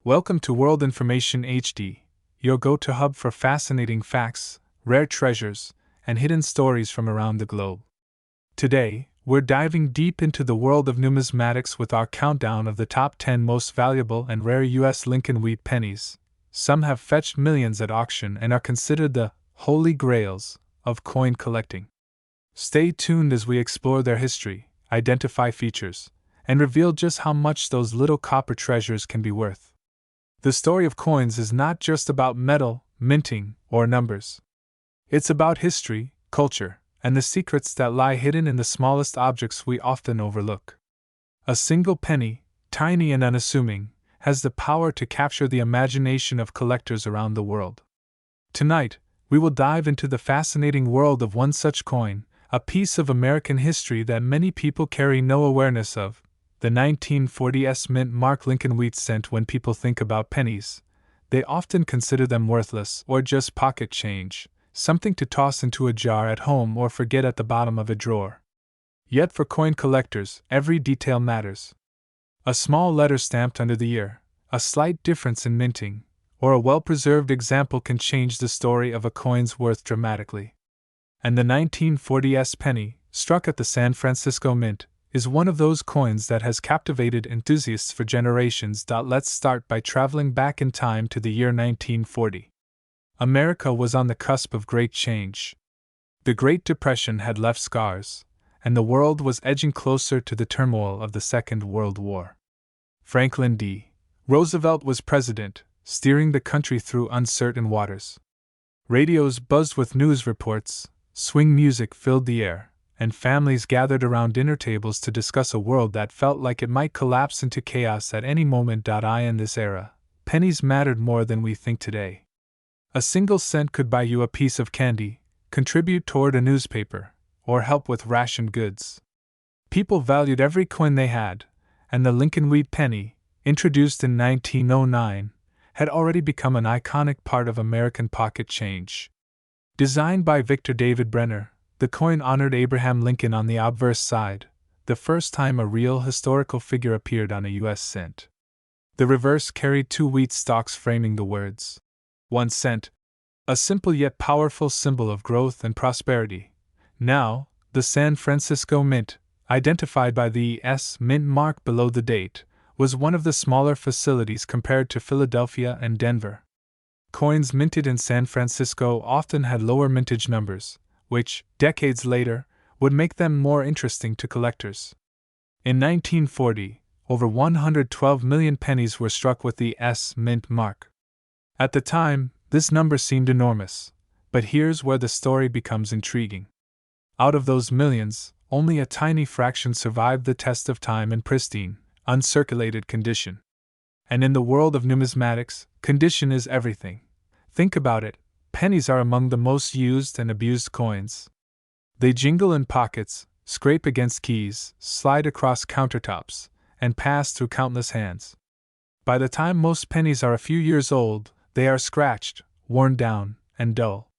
Welcome to World Information HD, your go-to hub for fascinating facts, rare treasures, and hidden stories from around the globe. Today, we're diving deep into the world of numismatics with our countdown of the top 10 most valuable and rare U.S. Lincoln wheat pennies. Some have fetched millions at auction and are considered the holy grails of coin collecting. Stay tuned as we explore their history, identify features, and reveal just how much those little copper treasures can be worth. The story of coins is not just about metal, minting, or numbers. It's about history, culture, and the secrets that lie hidden in the smallest objects we often overlook. A single penny, tiny and unassuming, has the power to capture the imagination of collectors around the world. Tonight, we will dive into the fascinating world of one such coin, a piece of American history that many people carry no awareness of, the 1940s mint mark Lincoln wheat cent. When people think about pennies, they often consider them worthless or just pocket change, something to toss into a jar at home or forget at the bottom of a drawer. Yet for coin collectors, every detail matters. A small letter stamped under the ear, a slight difference in minting, or a well-preserved example can change the story of a coin's worth dramatically. And the 1940s penny, struck at the San Francisco Mint, is one of those coins that has captivated enthusiasts for generations. Let's start by traveling back in time to the year 1940. America was on the cusp of great change. The Great Depression had left scars, and the world was edging closer to the turmoil of the Second World War. Franklin D. Roosevelt was president, steering the country through uncertain waters. Radios buzzed with news reports, swing music filled the air, and families gathered around dinner tables to discuss a world that felt like it might collapse into chaos at any moment. In this era, pennies mattered more than we think today. A single cent could buy you a piece of candy, contribute toward a newspaper, or help with rationed goods. People valued every coin they had, and the Lincoln wheat penny, introduced in 1909, had already become an iconic part of American pocket change. Designed by Victor David Brenner, the coin honored Abraham Lincoln on the obverse side, the first time a real historical figure appeared on a U.S. cent. The reverse carried two wheat stalks framing the words, 1 cent, a simple yet powerful symbol of growth and prosperity. Now, the San Francisco Mint, identified by the S mint mark below the date, was one of the smaller facilities compared to Philadelphia and Denver. Coins minted in San Francisco often had lower mintage numbers, which, decades later, would make them more interesting to collectors. In 1940, over 112 million pennies were struck with the S mint mark. At the time, this number seemed enormous, but here's where the story becomes intriguing. Out of those millions, only a tiny fraction survived the test of time in pristine, uncirculated condition. And in the world of numismatics, condition is everything. Think about it, pennies are among the most used and abused coins. They jingle in pockets, scrape against keys, slide across countertops, and pass through countless hands. By the time most pennies are a few years old, they are scratched, worn down, and dull.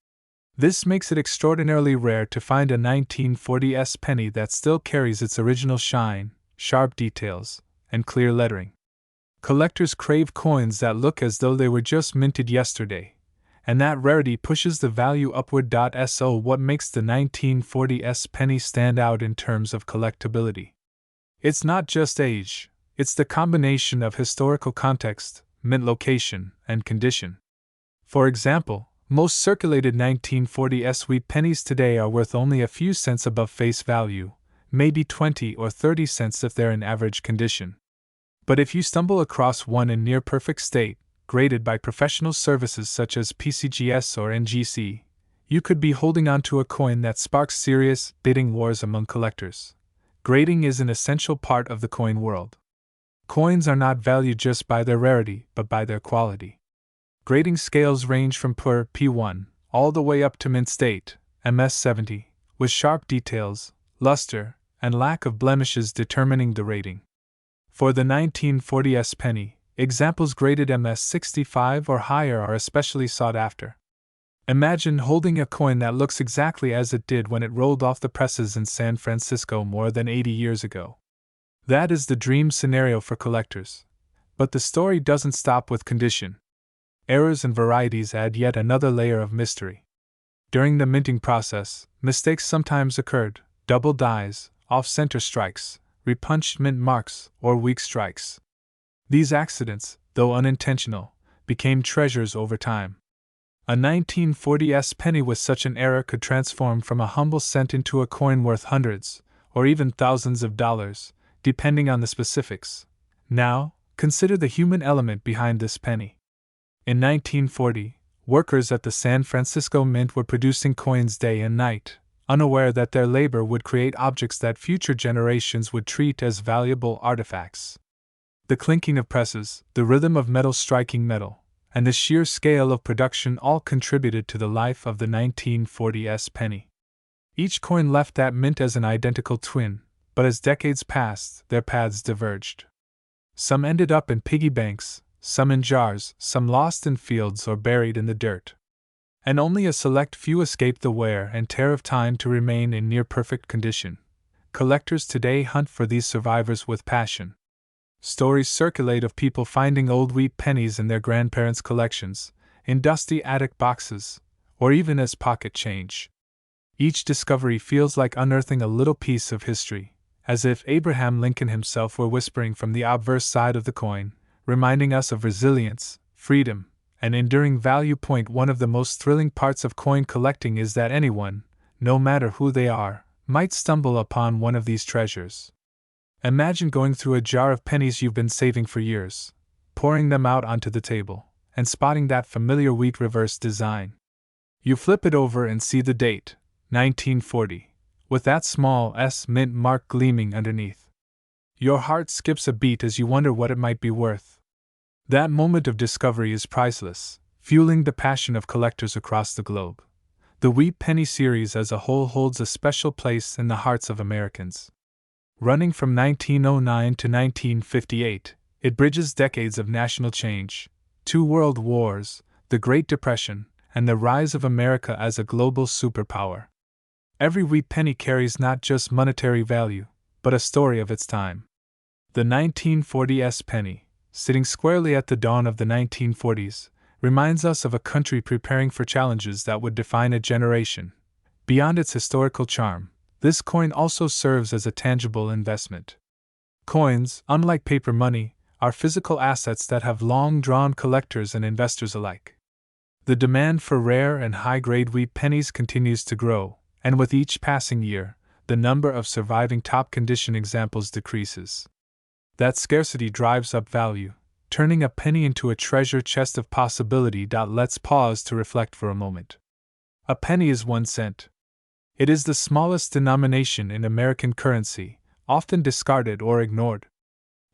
This makes it extraordinarily rare to find a 1940s penny that still carries its original shine, sharp details, and clear lettering. Collectors crave coins that look as though they were just minted yesterday, and that rarity pushes the value upward. So what makes the 1940s penny stand out in terms of collectability? It's not just age, it's the combination of historical context, mint location, and condition. For example, most circulated 1940s wheat pennies today are worth only a few cents above face value, maybe 20 or 30 cents if they're in average condition. But if you stumble across one in near perfect state, graded by professional services such as PCGS or NGC, you could be holding onto a coin that sparks serious bidding wars among collectors. Grading is an essential part of the coin world. Coins are not valued just by their rarity, but by their quality. Grading scales range from PUR P1 all the way up to mint state, MS70, with sharp details, luster, and lack of blemishes determining the rating. For the 1940s penny, examples graded MS65 or higher are especially sought after. Imagine holding a coin that looks exactly as it did when it rolled off the presses in San Francisco more than 80 years ago. That is the dream scenario for collectors. But the story doesn't stop with condition. Errors and varieties add yet another layer of mystery. During the minting process, mistakes sometimes occurred: double dies, off-center strikes, repunched mint marks, or weak strikes. These accidents, though unintentional, became treasures over time. A 1940s penny with such an error could transform from a humble cent into a coin worth hundreds, or even thousands of dollars, depending on the specifics. Now, consider the human element behind this penny. In 1940, workers at the San Francisco Mint were producing coins day and night, unaware that their labor would create objects that future generations would treat as valuable artifacts. The clinking of presses, the rhythm of metal striking metal, and the sheer scale of production all contributed to the life of the 1940s penny. Each coin left that mint as an identical twin, but as decades passed, their paths diverged. Some ended up in piggy banks, some in jars, some lost in fields or buried in the dirt. And only a select few escaped the wear and tear of time to remain in near-perfect condition. Collectors today hunt for these survivors with passion. Stories circulate of people finding old wheat pennies in their grandparents' collections, in dusty attic boxes, or even as pocket change. Each discovery feels like unearthing a little piece of history, as if Abraham Lincoln himself were whispering from the obverse side of the coin, reminding us of resilience, freedom, and enduring value. One of the most thrilling parts of coin collecting is that anyone, no matter who they are, might stumble upon one of these treasures. Imagine going through a jar of pennies you've been saving for years, pouring them out onto the table, and spotting that familiar wheat reverse design. You flip it over and see the date, 1940, with that small S mint mark gleaming underneath. Your heart skips a beat as you wonder what it might be worth. That moment of discovery is priceless, fueling the passion of collectors across the globe. The Wheat Penny series as a whole holds a special place in the hearts of Americans. Running from 1909 to 1958, it bridges decades of national change, 2 world wars, the Great Depression, and the rise of America as a global superpower. Every wheat penny carries not just monetary value, but a story of its time. The 1940s penny, sitting squarely at the dawn of the 1940s, reminds us of a country preparing for challenges that would define a generation. Beyond its historical charm, this coin also serves as a tangible investment. Coins, unlike paper money, are physical assets that have long drawn collectors and investors alike. The demand for rare and high-grade wheat pennies continues to grow, and with each passing year, the number of surviving top-condition examples decreases. That scarcity drives up value, turning a penny into a treasure chest of possibility. Let's pause to reflect for a moment. A penny is 1 cent. It is the smallest denomination in American currency, often discarded or ignored.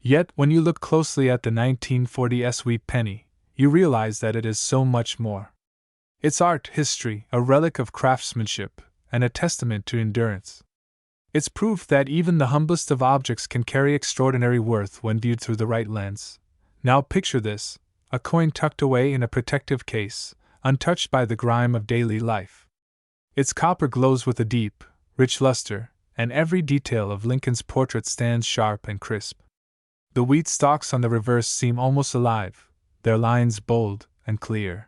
Yet, when you look closely at the 1940s wheat penny, you realize that it is so much more. It's art history, a relic of craftsmanship, and a testament to endurance. It's proof that even the humblest of objects can carry extraordinary worth when viewed through the right lens. Now picture this: a coin tucked away in a protective case, untouched by the grime of daily life. Its copper glows with a deep, rich luster, and every detail of Lincoln's portrait stands sharp and crisp. The wheat stalks on the reverse seem almost alive, their lines bold and clear.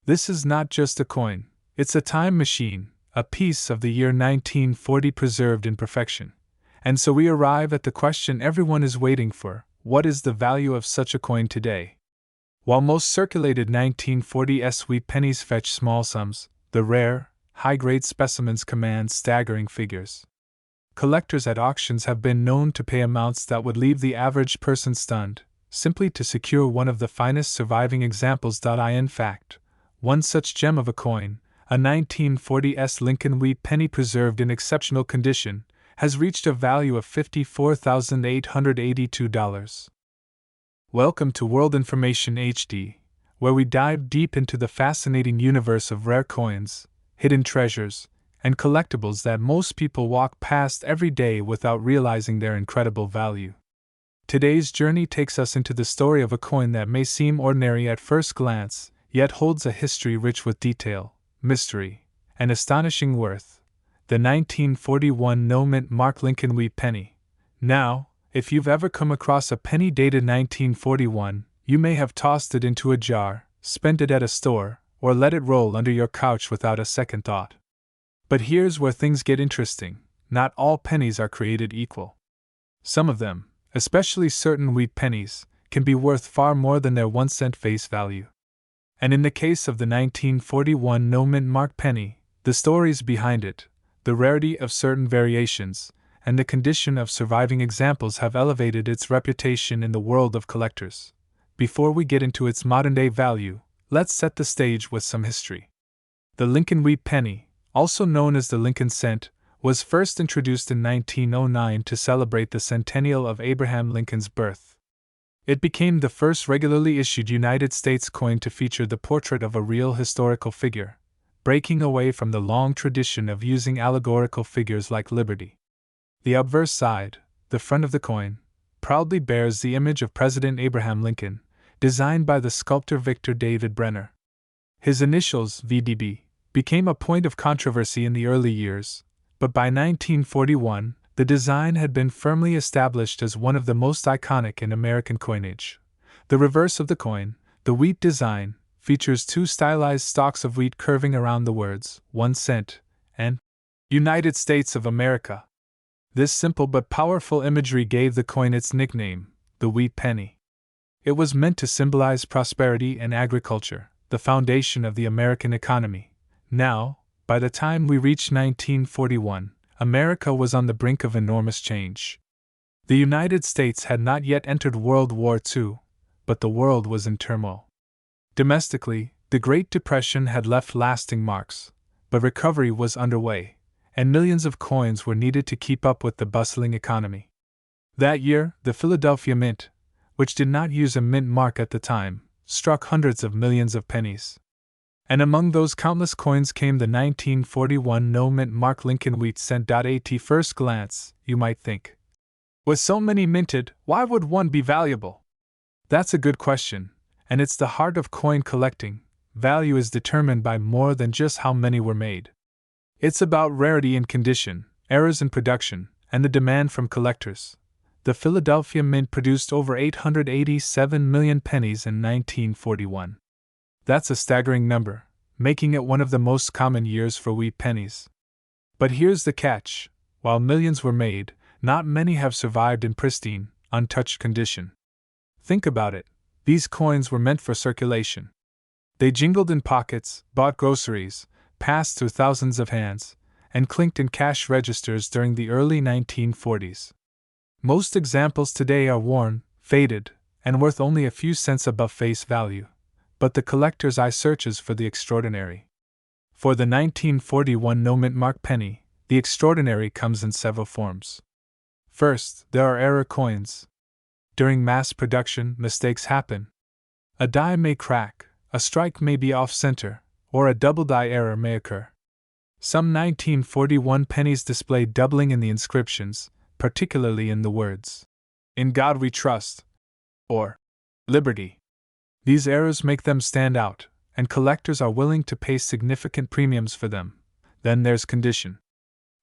This is not just a coin, it's a time machine, a piece of the year 1940 preserved in perfection. And so we arrive at the question everyone is waiting for: what is the value of such a coin today? While most circulated 1940s wheat pennies fetch small sums, the rare, high-grade specimens command staggering figures. Collectors at auctions have been known to pay amounts that would leave the average person stunned, simply to secure one of the finest surviving examples. In fact, one such gem of a coin, a 1940s Lincoln wheat penny preserved in exceptional condition, has reached a value of $54,882. Welcome to World Information HD, where we dive deep into the fascinating universe of rare coins, hidden treasures, and collectibles that most people walk past every day without realizing their incredible value. Today's journey takes us into the story of a coin that may seem ordinary at first glance, yet holds a history rich with detail, mystery, and astonishing worth: the 1941 no mint mark Lincoln wheat penny. Now, If you've ever come across a penny dated 1941, you may have tossed it into a jar, spent it at a store, or let it roll under your couch without a second thought. But here's where things get interesting. Not all pennies are created equal. Some of them, especially certain wheat pennies, can be worth far more than their 1 cent face value. And in the case of the 1941 no-mint mark penny, the stories behind it, the rarity of certain variations, and the condition of surviving examples have elevated its reputation in the world of collectors. Before we get into its modern-day value, let's set the stage with some history. The Lincoln wheat penny, also known as the Lincoln cent, was first introduced in 1909 to celebrate the centennial of Abraham Lincoln's birth. It became the first regularly issued United States coin to feature the portrait of a real historical figure, breaking away from the long tradition of using allegorical figures like Liberty. The obverse side, the front of the coin, proudly bears the image of President Abraham Lincoln, designed by the sculptor Victor David Brenner. His initials, VDB, became a point of controversy in the early years, but by 1941, the design had been firmly established as one of the most iconic in American coinage. The reverse of the coin, the wheat design, features two stylized stalks of wheat curving around the words 1 cent and United States of America. This simple but powerful imagery gave the coin its nickname, the wheat penny. It was meant to symbolize prosperity and agriculture, the foundation of the American economy. Now, by the time we reached 1941, America was on the brink of enormous change. The United States had not yet entered World War II, but the world was in turmoil. Domestically, the Great Depression had left lasting marks, but recovery was underway, and millions of coins were needed to keep up with the bustling economy. That year, the Philadelphia Mint, which did not use a mint mark at the time, struck hundreds of millions of pennies. And among those countless coins came the 1941 no-mint mark Lincoln wheat cent. At first glance, you might think, with so many minted, why would one be valuable? That's a good question, and it's the heart of coin collecting. Value is determined by more than just how many were made. It's about rarity in condition, errors in production, and the demand from collectors. The Philadelphia Mint produced over 887 million pennies in 1941. That's a staggering number, making it one of the most common years for wheat pennies. But here's the catch: while millions were made, not many have survived in pristine, untouched condition. Think about it. These coins were meant for circulation. They jingled in pockets, bought groceries, passed through thousands of hands, and clinked in cash registers during the early 1940s. Most examples today are worn, faded, and worth only a few cents above face value. But the collector's eye searches for the extraordinary. For the 1941 no-mint mark penny, the extraordinary comes in several forms. First, there are error coins. During mass production, mistakes happen. A die may crack, a strike may be off-center, or a double die error may occur. Some 1941 pennies display doubling in the inscriptions, particularly in the words, "In God We Trust," or "Liberty." These errors make them stand out, and collectors are willing to pay significant premiums for them. Then there's condition.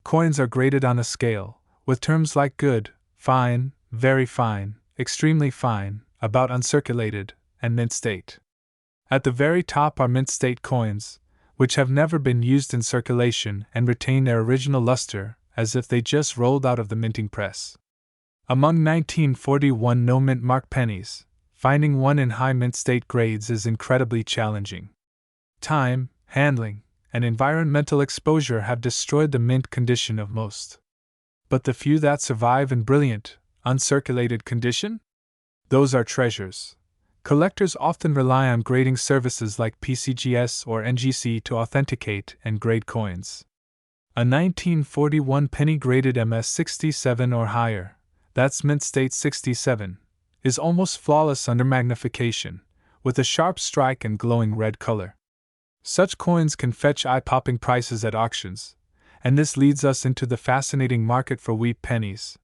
Coins are graded on a scale, with terms like good, fine, very fine, extremely fine, about uncirculated, and mint state. At the very top are mint state coins, which have never been used in circulation and retain their original luster, as if they just rolled out of the minting press. Among 1941 no-mint mark pennies, finding one in high mint state grades is incredibly challenging. Time, handling, and environmental exposure have destroyed the mint condition of most. But the few that survive in brilliant, uncirculated condition? Those are treasures. Collectors often rely on grading services like PCGS or NGC to authenticate and grade coins. A 1941 penny graded MS67 or higher, that's mint state 67, is almost flawless under magnification, with a sharp strike and glowing red color. Such coins can fetch eye-popping prices at auctions, and this leads us into the fascinating market for wheat pennies.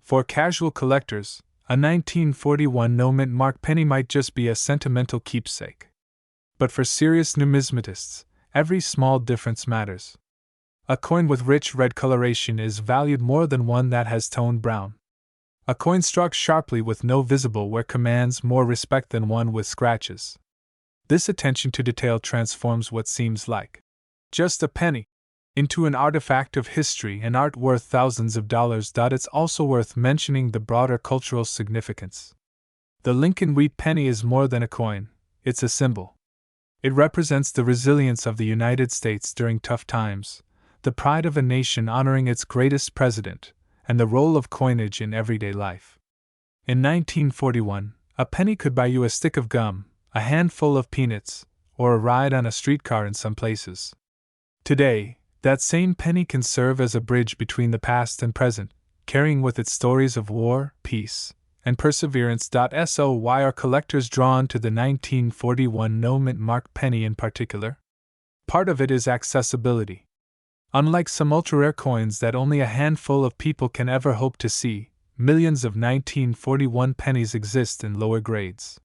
For casual collectors, a 1941 no-mint mark penny might just be a sentimental keepsake. But for serious numismatists, every small difference matters. A coin with rich red coloration is valued more than one that has toned brown. A coin struck sharply with no visible wear commands more respect than one with scratches. This attention to detail transforms what seems like just a penny into an artifact of history and art worth thousands of dollars. It's also worth mentioning the broader cultural significance. The Lincoln Wheat penny is more than a coin, it's a symbol. It represents the resilience of the United States during tough times, the pride of a nation honoring its greatest president, and the role of coinage in everyday life. In 1941, a penny could buy you a stick of gum, a handful of peanuts, or a ride on a streetcar in some places. Today, that same penny can serve as a bridge between the past and present, carrying with it stories of war, peace, and perseverance. So why are collectors drawn to the 1941 no-mint mark penny in particular? Part of it is accessibility. Unlike some ultra-rare coins that only a handful of people can ever hope to see, millions of 1941 pennies exist in lower grades.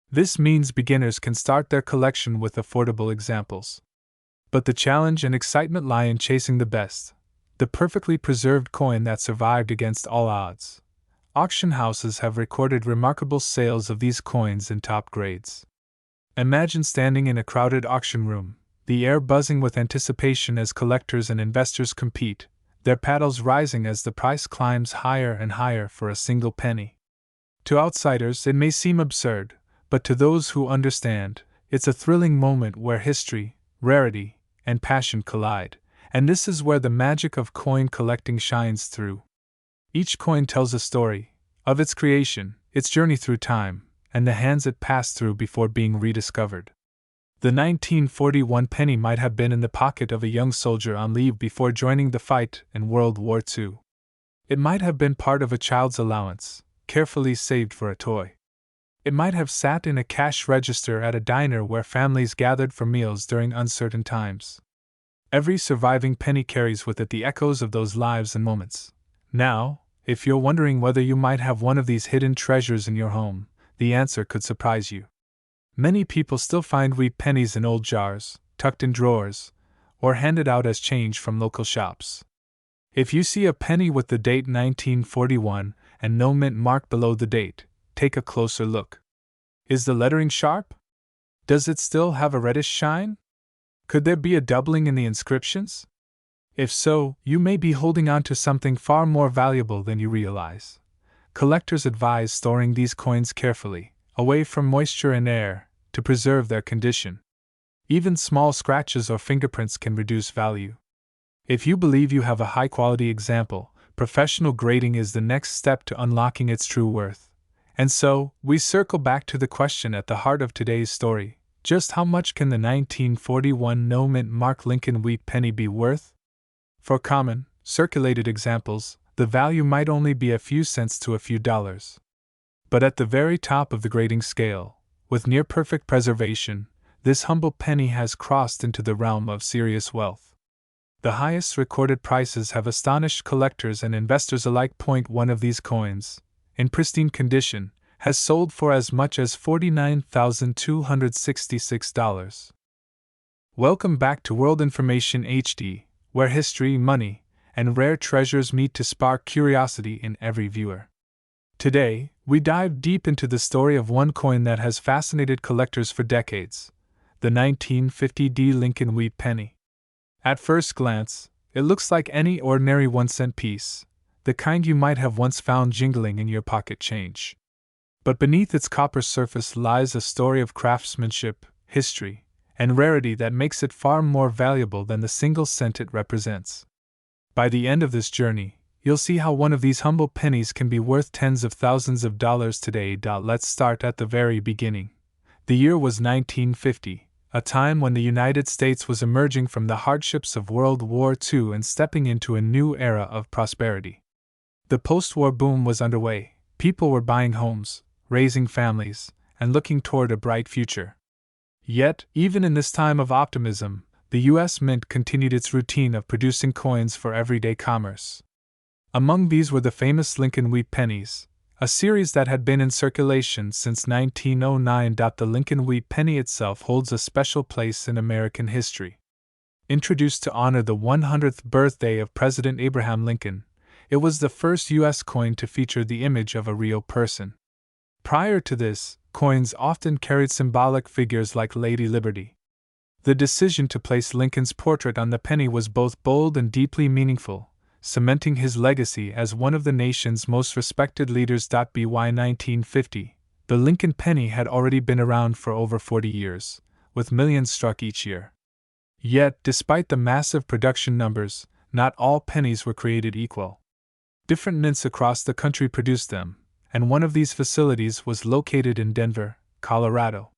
This means beginners can start their collection with affordable examples. But the challenge and excitement lie in chasing the best, the perfectly preserved coin that survived against all odds. Auction houses have recorded remarkable sales of these coins in top grades. Imagine standing in a crowded auction room, the air buzzing with anticipation as collectors and investors compete, their paddles rising as the price climbs higher and higher for a single penny. To outsiders, it may seem absurd, but to those who understand, it's a thrilling moment where history, rarity, and passion collide, and this is where the magic of coin collecting shines through. Each coin tells a story of its creation, its journey through time, and the hands it passed through before being rediscovered. The 1941 penny might have been in the pocket of a young soldier on leave before joining the fight in World War II. It might have been part of a child's allowance, carefully saved for a toy. It might have sat in a cash register at a diner where families gathered for meals during uncertain times. Every surviving penny carries with it the echoes of those lives and moments. Now, if you're wondering whether you might have one of these hidden treasures in your home, the answer could surprise you. Many people still find wheat pennies in old jars, tucked in drawers, or handed out as change from local shops. If you see a penny with the date 1941 and no mint mark below the date, take a closer look. Is the lettering sharp? Does it still have a reddish shine? Could there be a doubling in the inscriptions? If so, you may be holding on to something far more valuable than you realize. Collectors advise storing these coins carefully, away from moisture and air, to preserve their condition. Even small scratches or fingerprints can reduce value. If you believe you have a high-quality example, professional grading is the next step to unlocking its true worth. And so, we circle back to the question at the heart of today's story: just how much can the 1941 no-mint mark Lincoln Wheat penny be worth? For common, circulated examples, the value might only be a few cents to a few dollars. But at the very top of the grading scale, with near-perfect preservation, this humble penny has crossed into the realm of serious wealth. The highest recorded prices have astonished collectors and investors alike. One of these coins, in pristine condition, has sold for as much as $49,266. Welcome back to World Information HD, where history, money, and rare treasures meet to spark curiosity in every viewer. Today, we dive deep into the story of one coin that has fascinated collectors for decades: the 1950 Lincoln Wheat penny. At first glance, it looks like any ordinary 1-cent piece, the kind you might have once found jingling in your pocket change. But beneath its copper surface lies a story of craftsmanship, history, and rarity that makes it far more valuable than the single cent it represents. By the end of this journey, you'll see how one of these humble pennies can be worth tens of thousands of dollars today. Let's start at the very beginning. The year was 1950, a time when the United States was emerging from the hardships of World War II and stepping into a new era of prosperity. The post-war boom was underway. People were buying homes, raising families, and looking toward a bright future. Yet, even in this time of optimism, the U.S. Mint continued its routine of producing coins for everyday commerce. Among these were the famous Lincoln Wheat pennies, a series that had been in circulation since 1909. The Lincoln Wheat penny itself holds a special place in American history. Introduced to honor the 100th birthday of President Abraham Lincoln, It was the first U.S. coin to feature the image of a real person. Prior to this, coins often carried symbolic figures like Lady Liberty. The decision to place Lincoln's portrait on the penny was both bold and deeply meaningful, cementing his legacy as one of the nation's most respected leaders. By 1950, the Lincoln penny had already been around for over 40 years, with millions struck each year. Yet, despite the massive production numbers, not all pennies were created equal. Different mints across the country produced them, and one of these facilities was located in Denver, Colorado.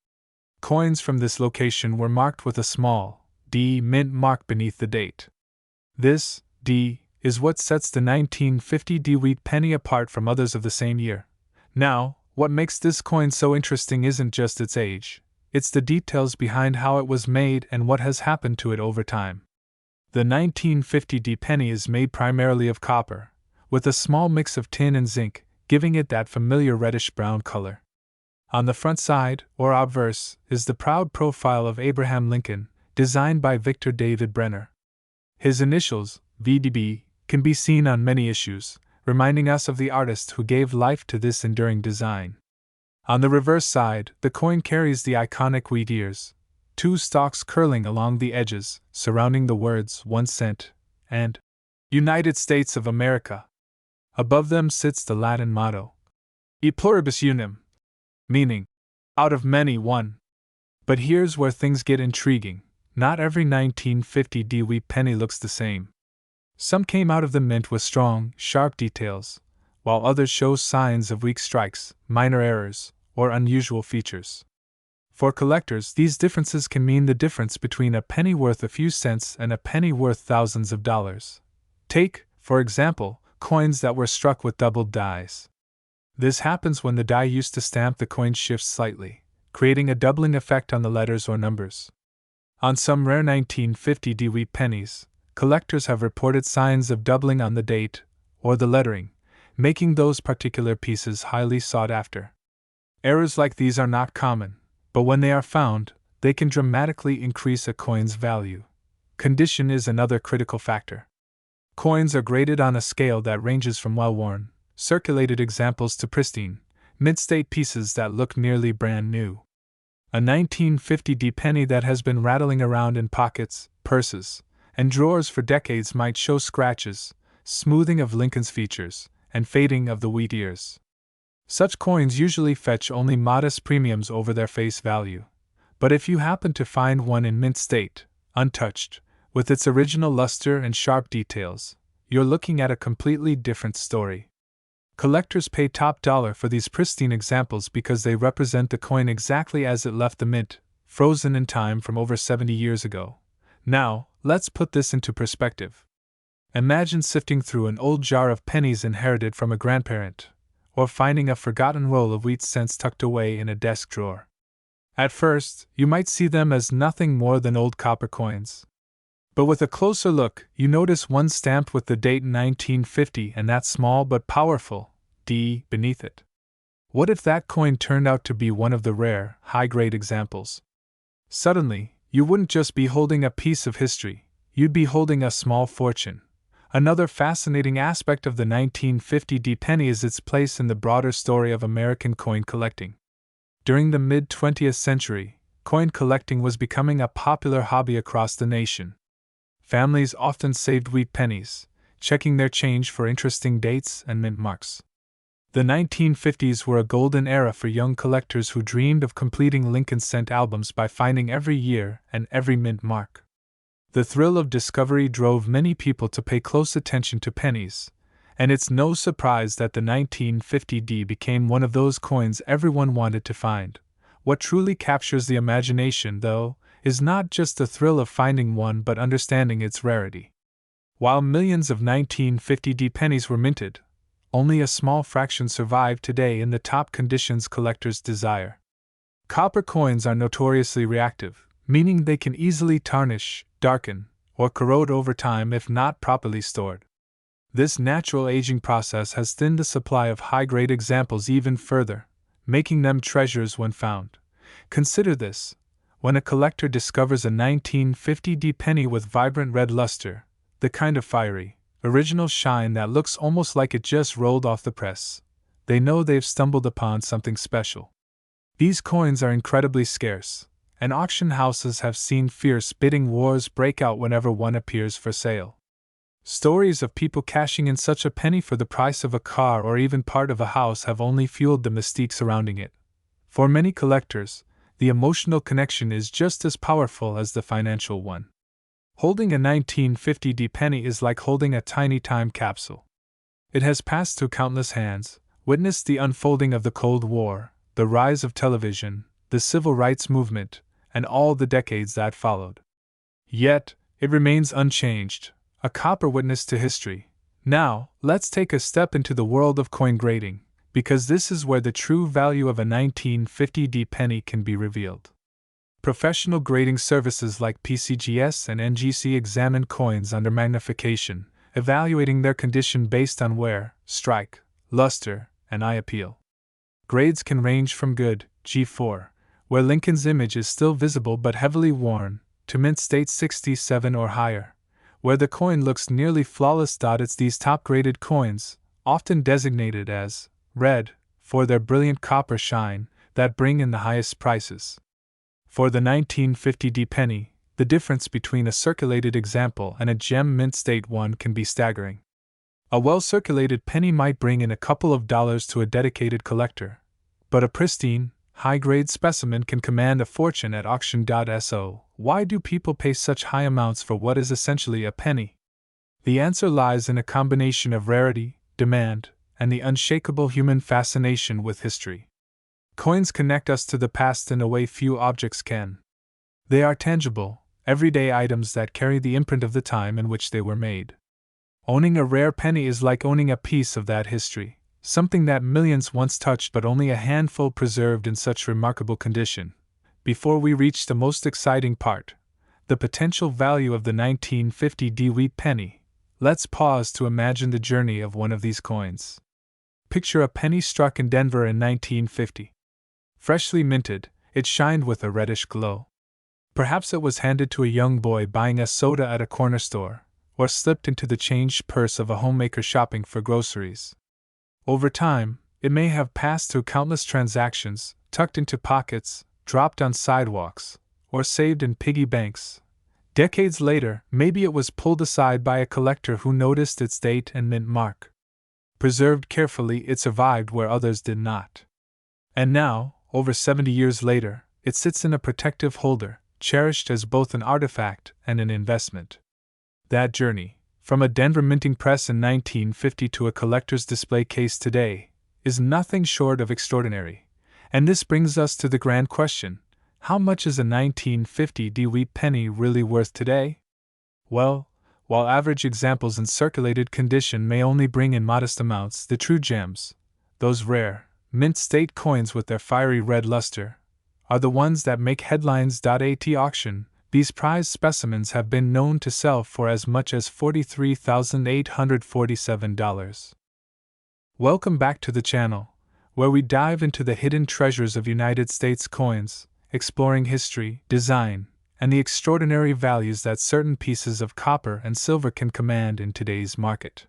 Coins from this location were marked with a small D mint mark beneath the date. This D is what sets the 1950 D wheat penny apart from others of the same year. Now, what makes this coin so interesting isn't just its age, it's the details behind how it was made and what has happened to it over time. The 1950 D penny is made primarily of copper, with a small mix of tin and zinc, giving it that familiar reddish-brown color. On the front side, or obverse, is the proud profile of Abraham Lincoln, designed by Victor David Brenner. His initials, VDB, can be seen on many issues, reminding us of the artist who gave life to this enduring design. On the reverse side, the coin carries the iconic wheat ears, two stalks curling along the edges, surrounding the words 1 cent and United States of America. Above them sits the Latin motto, E pluribus unum, meaning, out of many, one. But here's where things get intriguing. Not every 1950 D wheat penny looks the same. Some came out of the mint with strong, sharp details, while others show signs of weak strikes, minor errors, or unusual features. For collectors, these differences can mean the difference between a penny worth a few cents and a penny worth thousands of dollars. Take, for example, coins that were struck with doubled dies. This happens when the die used to stamp the coin shifts slightly, creating a doubling effect on the letters or numbers. On some rare 1950 D wheat pennies, collectors have reported signs of doubling on the date or the lettering, making those particular pieces highly sought after. Errors like these are not common, but when they are found, they can dramatically increase a coin's value. Condition is another critical factor. Coins are graded on a scale that ranges from well-worn, circulated examples to pristine, mid-state pieces that look nearly brand new. A 1950 D penny that has been rattling around in pockets, purses, and drawers for decades might show scratches, smoothing of Lincoln's features, and fading of the wheat ears. Such coins usually fetch only modest premiums over their face value, but if you happen to find one in mint state, untouched, with its original luster and sharp details, you're looking at a completely different story. Collectors pay top dollar for these pristine examples because they represent the coin exactly as it left the mint, frozen in time from over 70 years ago. Now, let's put this into perspective. Imagine sifting through an old jar of pennies inherited from a grandparent, or finding a forgotten roll of wheat cents tucked away in a desk drawer. At first, you might see them as nothing more than old copper coins. But with a closer look, you notice one stamped with the date 1950 and that small but powerful D beneath it. What if that coin turned out to be one of the rare, high-grade examples? Suddenly, you wouldn't just be holding a piece of history, you'd be holding a small fortune. Another fascinating aspect of the 1950 D penny is its place in the broader story of American coin collecting. During the mid-20th century, coin collecting was becoming a popular hobby across the nation. Families often saved wheat pennies, checking their change for interesting dates and mint marks. The 1950s were a golden era for young collectors who dreamed of completing Lincoln cent albums by finding every year and every mint mark. The thrill of discovery drove many people to pay close attention to pennies, and it's no surprise that the 1950 D became one of those coins everyone wanted to find. What truly captures the imagination, though, is not just the thrill of finding one but understanding its rarity. While millions of 1950 D pennies were minted, only a small fraction survive today in the top conditions collectors desire. Copper coins are notoriously reactive, meaning they can easily tarnish, darken, or corrode over time if not properly stored. This natural aging process has thinned the supply of high-grade examples even further, making them treasures when found. Consider this: when a collector discovers a 1950 D penny with vibrant red luster, the kind of fiery, original shine that looks almost like it just rolled off the press. They know they've stumbled upon something special. These coins are incredibly scarce, and auction houses have seen fierce bidding wars break out whenever one appears for sale. Stories of people cashing in such a penny for the price of a car or even part of a house have only fueled the mystique surrounding it. For many collectors, the emotional connection is just as powerful as the financial one. Holding a 1950 penny is like holding a tiny time capsule. It has passed through countless hands, witnessed the unfolding of the Cold War, the rise of television, the civil rights movement, and all the decades that followed. Yet, it remains unchanged, a copper witness to history. Now, let's take a step into the world of coin grading, because this is where the true value of a 1950 penny can be revealed. Professional grading services like PCGS and NGC examine coins under magnification, evaluating their condition based on wear, strike, luster, and eye appeal. Grades can range from good, G4, where Lincoln's image is still visible but heavily worn, to mint state 67 or higher, where the coin looks nearly flawless. It's these top-graded coins, often designated as red, for their brilliant copper shine, that bring in the highest prices. For the 1950 penny, the difference between a circulated example and a gem mint state one can be staggering. A well-circulated penny might bring in a couple of dollars to a dedicated collector, but a pristine, high-grade specimen can command a fortune at auction.so. Why do people pay such high amounts for what is essentially a penny? The answer lies in a combination of rarity, demand, and the unshakable human fascination with history. Coins connect us to the past in a way few objects can. They are tangible, everyday items that carry the imprint of the time in which they were made. Owning a rare penny is like owning a piece of that history, something that millions once touched but only a handful preserved in such remarkable condition. Before we reach the most exciting part, the potential value of the 1950 penny, let's pause to imagine the journey of one of these coins. Picture a penny struck in Denver in 1950. Freshly minted, it shined with a reddish glow. Perhaps it was handed to a young boy buying a soda at a corner store, or slipped into the changed purse of a homemaker shopping for groceries. Over time, it may have passed through countless transactions, tucked into pockets, dropped on sidewalks, or saved in piggy banks. Decades later, maybe it was pulled aside by a collector who noticed its date and mint mark. Preserved carefully, it survived where others did not. And now, over 70 years later, it sits in a protective holder, cherished as both an artifact and an investment. That journey, from a Denver minting press in 1950 to a collector's display case today, is nothing short of extraordinary. And this brings us to the grand question: how much is a 1950 penny really worth today? Well, while average examples in circulated condition may only bring in modest amounts, the true gems, those rare, mint state coins with their fiery red luster, are the ones that make headlines. At auction, these prized specimens have been known to sell for as much as $43,847. Welcome back to the channel, where we dive into the hidden treasures of United States coins, exploring history, design, and the extraordinary values that certain pieces of copper and silver can command in today's market.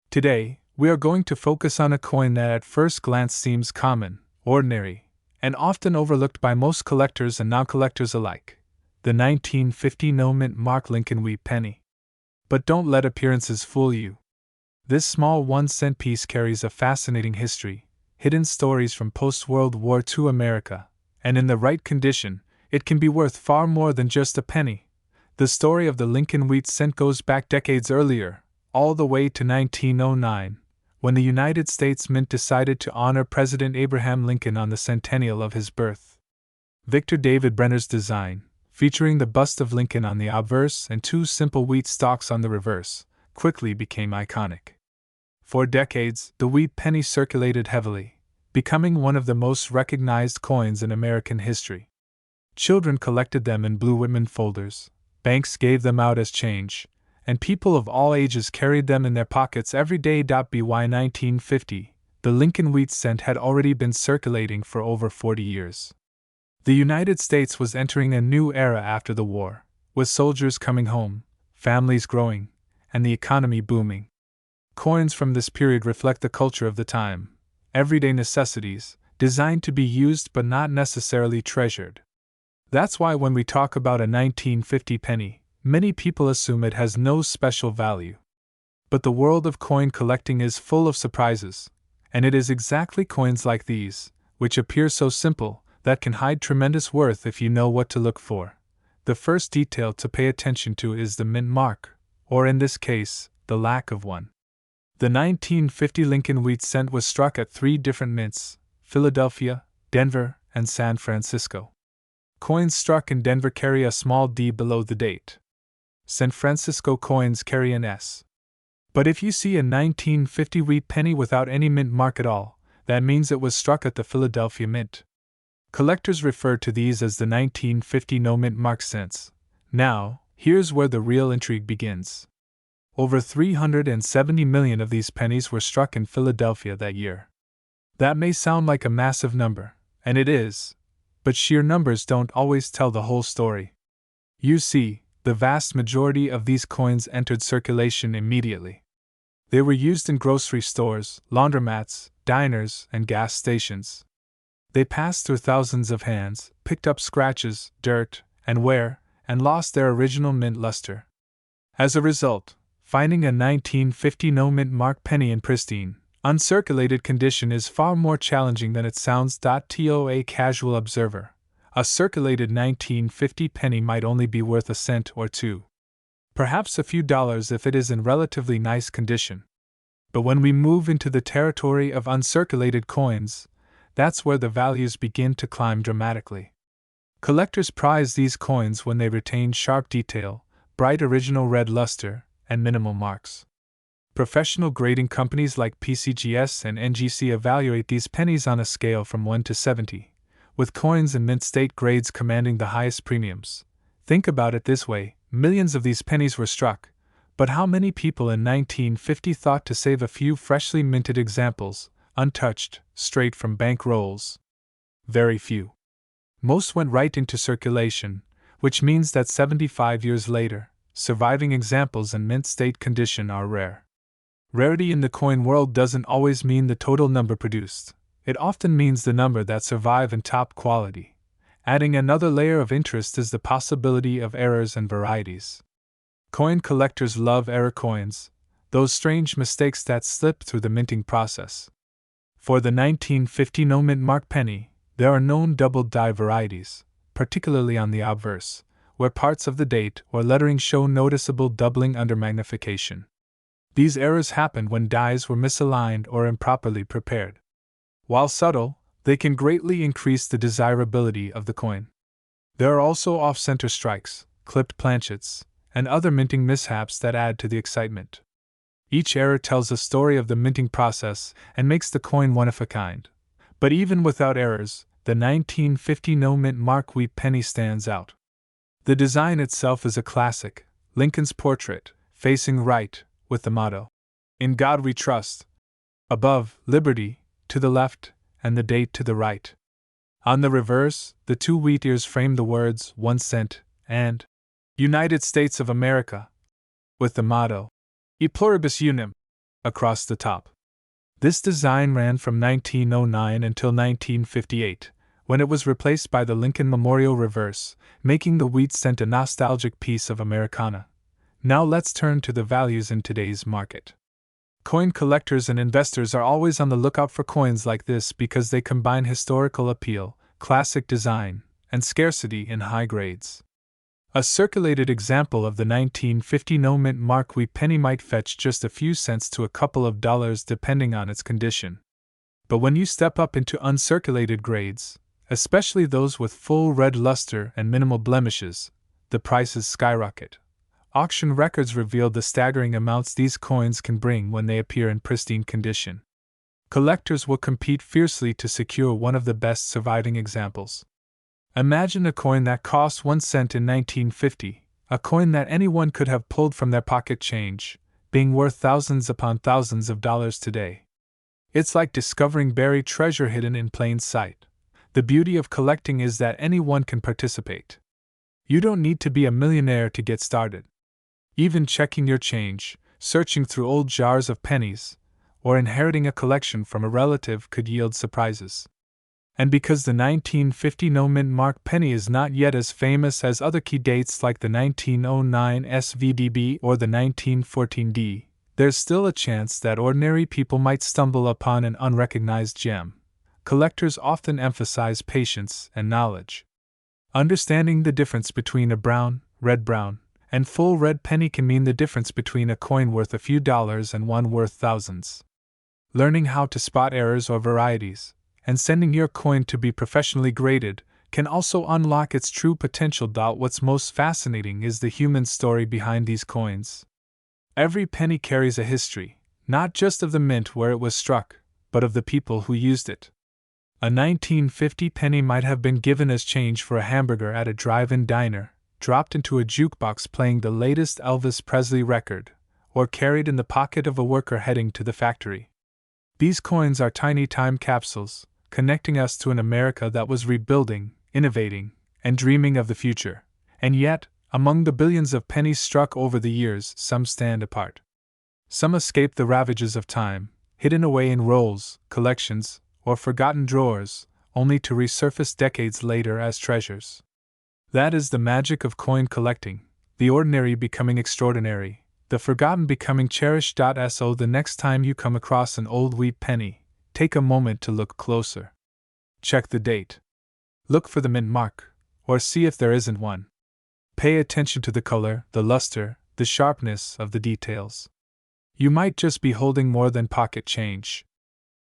Today, we are going to focus on a coin that at first glance seems common, ordinary, and often overlooked by most collectors and non-collectors alike: the 1950 no-mint mark Lincoln penny. But don't let appearances fool you. This small 1-cent piece carries a fascinating history, hidden stories from post-World War II America, and in the right condition, it can be worth far more than just a penny. The story of the Lincoln cent goes back decades earlier, all the way to 1909, when the United States Mint decided to honor President Abraham Lincoln on the centennial of his birth. Victor David Brenner's design, featuring the bust of Lincoln on the obverse and 2 simple wheat stalks on the reverse, quickly became iconic. For decades, the penny circulated heavily, becoming one of the most recognized coins in American history. Children collected them in blue Whitman folders, banks gave them out as change, and people of all ages carried them in their pockets every day. By 1950, the Lincoln cent had already been circulating for over 40 years. The United States was entering a new era after the war, with soldiers coming home, families growing, and the economy booming. Coins from this period reflect the culture of the time, everyday necessities, designed to be used but not necessarily treasured. That's why when we talk about a 1950 penny, many people assume it has no special value. But the world of coin collecting is full of surprises, and it is exactly coins like these, which appear so simple, that can hide tremendous worth if you know what to look for. The first detail to pay attention to is the mint mark, or in this case, the lack of one. The 1950 Lincoln wheat cent was struck at 3 different mints: Philadelphia, Denver, and San Francisco. Coins struck in Denver carry a small d below the date. San Francisco coins carry an S. But if you see a 1950 wheat penny without any mint mark at all, that means it was struck at the Philadelphia Mint. Collectors refer to these as the 1950 no mint mark cents. Now, here's where the real intrigue begins. Over 370 million of these pennies were struck in Philadelphia that year. That may sound like a massive number, and it is, but sheer numbers don't always tell the whole story. You see, the vast majority of these coins entered circulation immediately. They were used in grocery stores, laundromats, diners, and gas stations. They passed through thousands of hands, picked up scratches, dirt, and wear, and lost their original mint luster. As a result, finding a 1950 no mint mark penny in pristine, uncirculated condition is far more challenging than it sounds. To a casual observer, a circulated 1950 penny might only be worth a cent or two. Perhaps a few dollars if it is in relatively nice condition. But when we move into the territory of uncirculated coins, that's where the values begin to climb dramatically. Collectors prize these coins when they retain sharp detail, bright original red luster, and minimal marks. Professional grading companies like PCGS and NGC evaluate these pennies on a scale from 1 to 70, with coins in mint state grades commanding the highest premiums. Think about it this way: millions of these pennies were struck, but how many people in 1950 thought to save a few freshly minted examples, untouched, straight from bank rolls? Very few. Most went right into circulation, which means that 75 years later, surviving examples in mint state condition are rare. Rarity in the coin world doesn't always mean the total number produced. It often means the number that survive in top quality. Adding another layer of interest is the possibility of errors and varieties. Coin collectors love error coins, those strange mistakes that slip through the minting process. For the 1950 no mint mark penny, there are known double die varieties, particularly on the obverse, where parts of the date or lettering show noticeable doubling under magnification. These errors happen when dies were misaligned or improperly prepared. While subtle, they can greatly increase the desirability of the coin. There are also off-center strikes, clipped planchets, and other minting mishaps that add to the excitement. Each error tells a story of the minting process and makes the coin one of a kind. But even without errors, the 1950 no mint mark wheat penny stands out. The design itself is a classic: Lincoln's portrait, facing right, with the motto, "In God We Trust." Above, Liberty, to the left, and the date to the right. On the reverse, the 2 wheat ears frame the words 1 cent and United States of America, with the motto, E Pluribus Unum, across the top. This design ran from 1909 until 1958, when it was replaced by the Lincoln Memorial reverse, making the wheat cent a nostalgic piece of Americana. Now let's turn to the values in today's market. Coin collectors and investors are always on the lookout for coins like this because they combine historical appeal, classic design, and scarcity in high grades. A circulated example of the 1950 no mint mark wheat penny might fetch just a few cents to a couple of dollars depending on its condition. But when you step up into uncirculated grades, especially those with full red luster and minimal blemishes, the prices skyrocket. Auction records revealed the staggering amounts these coins can bring when they appear in pristine condition. Collectors will compete fiercely to secure one of the best surviving examples. Imagine a coin that cost 1 cent in 1950, a coin that anyone could have pulled from their pocket change, being worth thousands upon thousands of dollars today. It's like discovering buried treasure hidden in plain sight. The beauty of collecting is that anyone can participate. You don't need to be a millionaire to get started. Even checking your change, searching through old jars of pennies, or inheriting a collection from a relative could yield surprises. And because the 1950 no-mint mark penny is not yet as famous as other key dates like the 1909 SVDB or the 1914D, there's still a chance that ordinary people might stumble upon an unrecognized gem. Collectors often emphasize patience and knowledge. Understanding the difference between a brown, red-brown, and full red penny can mean the difference between a coin worth a few dollars and one worth thousands. Learning how to spot errors or varieties, and sending your coin to be professionally graded, can also unlock its true potential. What's most fascinating is the human story behind these coins. Every penny carries a history, not just of the mint where it was struck, but of the people who used it. A 1950 penny might have been given as change for a hamburger at a drive-in diner, dropped into a jukebox playing the latest Elvis Presley record, or carried in the pocket of a worker heading to the factory. These coins are tiny time capsules, connecting us to an America that was rebuilding, innovating, and dreaming of the future. And yet, among the billions of pennies struck over the years, some stand apart. Some escape the ravages of time, hidden away in rolls, collections, or forgotten drawers, only to resurface decades later as treasures. That is the magic of coin collecting, the ordinary becoming extraordinary, the forgotten becoming cherished. So the next time you come across an old wheat penny, take a moment to look closer. Check the date. Look for the mint mark, or see if there isn't one. Pay attention to the color, the luster, the sharpness of the details. You might just be holding more than pocket change.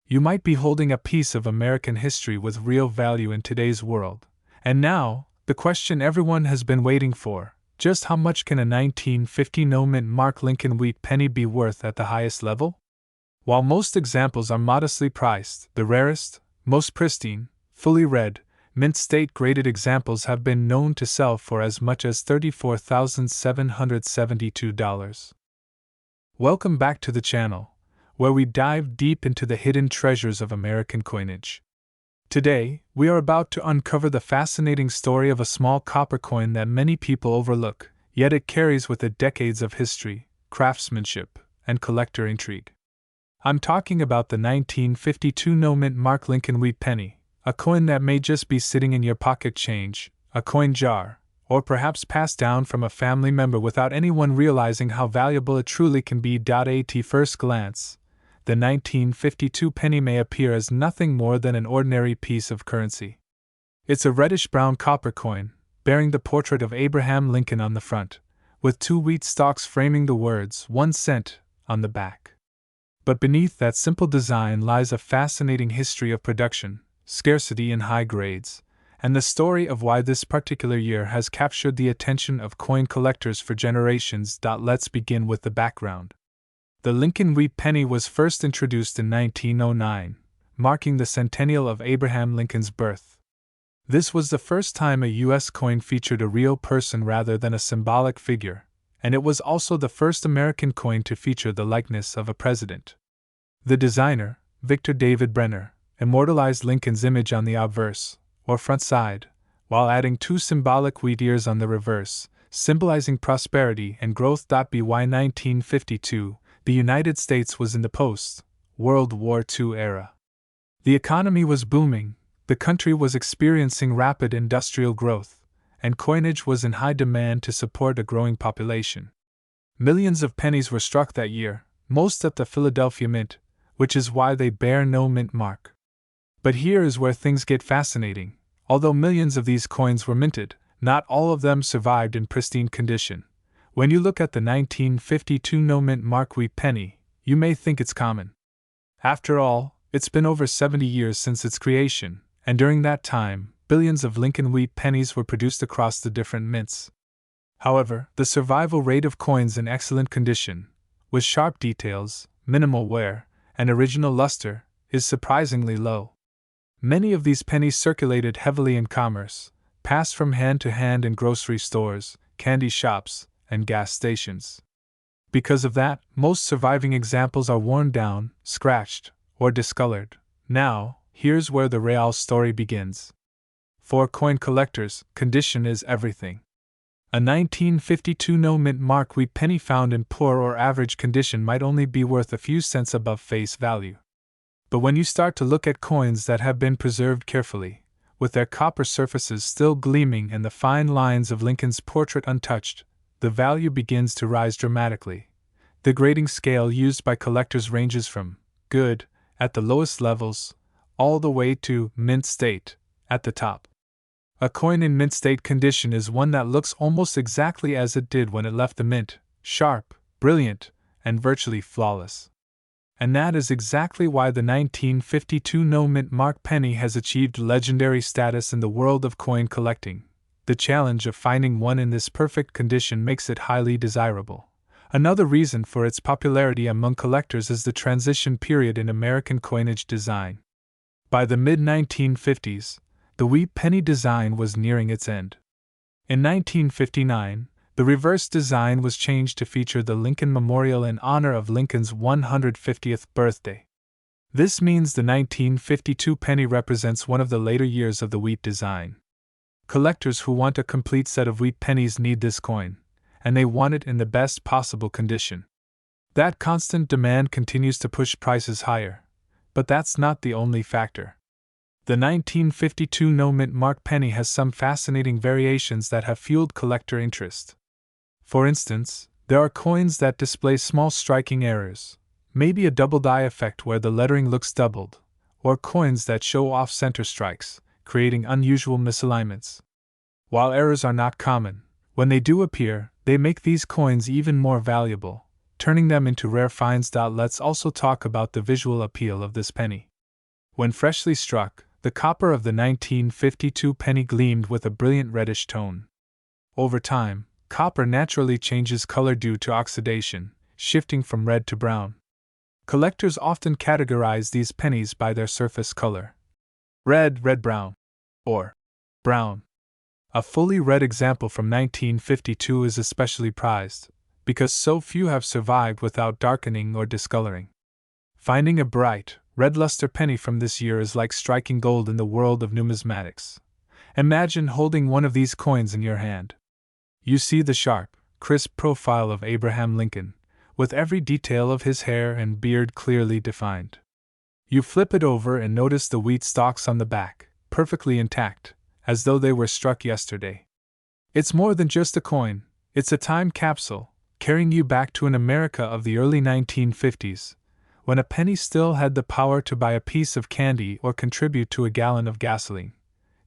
You might be holding a piece of American history with real value in today's world. And now, the question everyone has been waiting for: just how much can a 1950 no-mint mark Lincoln wheat penny be worth at the highest level? While most examples are modestly priced, the rarest, most pristine, fully red, mint state-graded examples have been known to sell for as much as $34,772. Welcome back to the channel, where we dive deep into the hidden treasures of American coinage. Today, we are about to uncover the fascinating story of a small copper coin that many people overlook, yet it carries with it decades of history, craftsmanship, and collector intrigue. I'm talking about the 1952 no-mint mark Lincoln wheat penny, a coin that may just be sitting in your pocket change, a coin jar, or perhaps passed down from a family member without anyone realizing how valuable it truly can be. At first glance, the 1952 penny may appear as nothing more than an ordinary piece of currency. It's a reddish-brown copper coin, bearing the portrait of Abraham Lincoln on the front, with 2 wheat stalks framing the words 1 cent on the back. But beneath that simple design lies a fascinating history of production, scarcity in high grades, and the story of why this particular year has captured the attention of coin collectors for generations. Let's begin with the background. The Lincoln wheat penny was first introduced in 1909, marking the centennial of Abraham Lincoln's birth. This was the first time a U.S. coin featured a real person rather than a symbolic figure, and it was also the first American coin to feature the likeness of a president. The designer, Victor David Brenner, immortalized Lincoln's image on the obverse, or front side, while adding 2 symbolic wheat ears on the reverse, symbolizing prosperity and growth. By 1952, the United States was in the post-World War II era. The economy was booming, the country was experiencing rapid industrial growth, and coinage was in high demand to support a growing population. Millions of pennies were struck that year, most at the Philadelphia Mint, which is why they bear no mint mark. But here is where things get fascinating. Although millions of these coins were minted, not all of them survived in pristine condition. When you look at the 1952 no-mint mark wheat penny, you may think it's common. After all, it's been over 70 years since its creation, and during that time, billions of Lincoln wheat pennies were produced across the different mints. However, the survival rate of coins in excellent condition, with sharp details, minimal wear, and original luster, is surprisingly low. Many of these pennies circulated heavily in commerce, passed from hand to hand in grocery stores, candy shops, and gas stations. Because of that, most surviving examples are worn down, scratched, or discolored. Now, here's where the real story begins. For coin collectors, condition is everything. A 1952 no-mint mark wheat penny found in poor or average condition might only be worth a few cents above face value. But when you start to look at coins that have been preserved carefully, with their copper surfaces still gleaming and the fine lines of Lincoln's portrait untouched, the value begins to rise dramatically. The grading scale used by collectors ranges from good, at the lowest levels, all the way to mint state, at the top. A coin in mint state condition is one that looks almost exactly as it did when it left the mint, sharp, brilliant, and virtually flawless. And that is exactly why the 1952 no-mint mark penny has achieved legendary status in the world of coin collecting. The challenge of finding one in this perfect condition makes it highly desirable. Another reason for its popularity among collectors is the transition period in American coinage design. By the mid-1950s, the wheat penny design was nearing its end. In 1959, the reverse design was changed to feature the Lincoln Memorial in honor of Lincoln's 150th birthday. This means the 1952 penny represents one of the later years of the wheat design. Collectors who want a complete set of wheat pennies need this coin, and they want it in the best possible condition. That constant demand continues to push prices higher, but that's not the only factor. The 1952 no-mint mark penny has some fascinating variations that have fueled collector interest. For instance, there are coins that display small striking errors, maybe a double die effect where the lettering looks doubled, or coins that show off-center strikes, creating unusual misalignments. While errors are not common, when they do appear, they make these coins even more valuable, turning them into rare finds. Let's also talk about the visual appeal of this penny. When freshly struck, the copper of the 1952 penny gleamed with a brilliant reddish tone. Over time, copper naturally changes color due to oxidation, shifting from red to brown. Collectors often categorize these pennies by their surface color: red, red-brown, or brown. A fully red example from 1952 is especially prized, because so few have survived without darkening or discoloring. Finding a bright, red luster penny from this year is like striking gold in the world of numismatics. Imagine holding one of these coins in your hand. You see the sharp, crisp profile of Abraham Lincoln, with every detail of his hair and beard clearly defined. You flip it over and notice the wheat stalks on the back, perfectly intact, as though they were struck yesterday. It's more than just a coin, it's a time capsule, carrying you back to an America of the early 1950s, when a penny still had the power to buy a piece of candy or contribute to a gallon of gasoline.